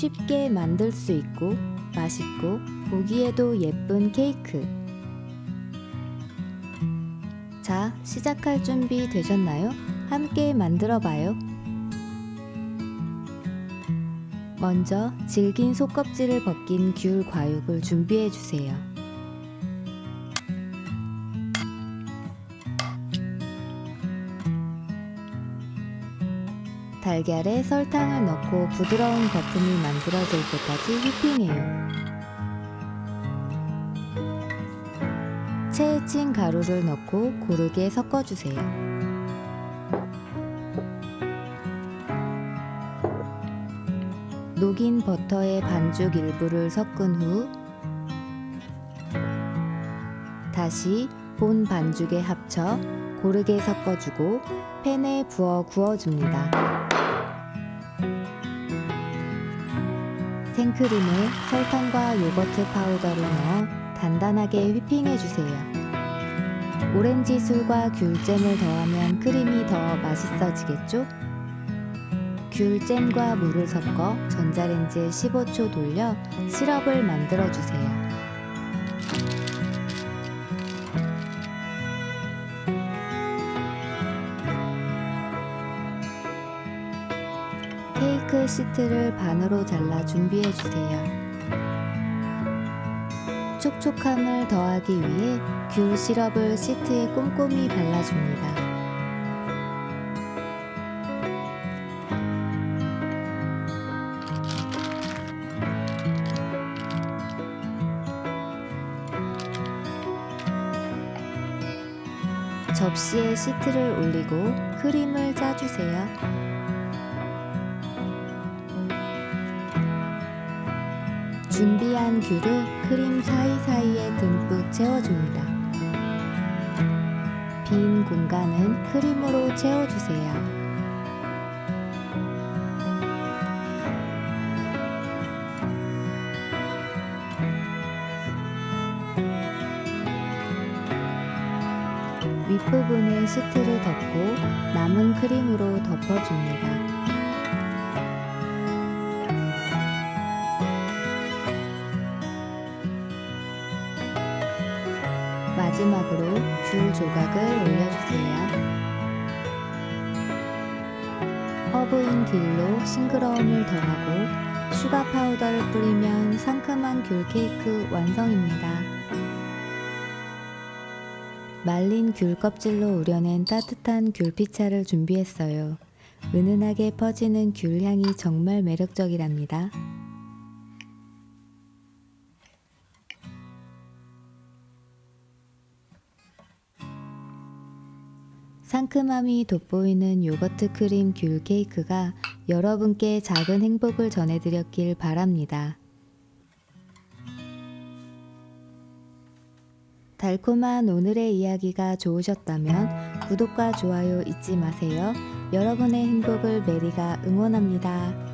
쉽게 만들 수 있고 맛있고 보기에도 예쁜 케이크. 자, 시작할 준비 되셨나요? 함께 만들어 봐요. 먼저 질긴 속껍질을 벗긴 귤 과육을 준비해 주세요. 달걀에 설탕을 넣고 부드러운 거품이 만들어질 때까지 휘핑해요. 체에 친 가루를 넣고 고르게 섞어주세요. 녹인 버터에 반죽 일부를 섞은 후 다시 본 반죽에 합쳐 고르게 섞어주고 팬에 부어 구워줍니다. 생크림에 설탕과 요거트 파우더를 넣어 단단하게 휘핑해주세요. 오렌지 술과 귤잼을 더하면 크림이 더 맛있어지겠죠? 귤잼과 물을 섞어 전자레인지에 15초 돌려 시럽을 만들어주세요. 케이크 시트를 반으로 잘라 준비해주세요. 촉촉함을 더하기 위해 귤 시럽을 시트에 꼼꼼히 발라줍니다. 접시에 시트를 올리고 크림을 짜주세요. 준비한 귤을 크림 사이사이에 듬뿍 채워줍니다. 빈 공간은 크림으로 채워주세요. 윗부분에 시트를 덮고 남은 크림으로 덮어줍니다. 마지막으로 귤 조각을 올려주세요. 허브인 딜로 싱그러움을 더하고 슈가 파우더를 뿌리면 상큼한 귤 케이크 완성입니다. 말린 귤 껍질로 우려낸 따뜻한 귤피차를 준비했어요. 은은하게 퍼지는 귤 향이 정말 매력적이랍니다. 상큼함이 돋보이는 요거트 크림 귤 케이크가 여러분께 작은 행복을 전해드렸길 바랍니다. 달콤한 오늘의 이야기가 좋으셨다면 구독과 좋아요 잊지 마세요. 여러분의 행복을 메리가 응원합니다.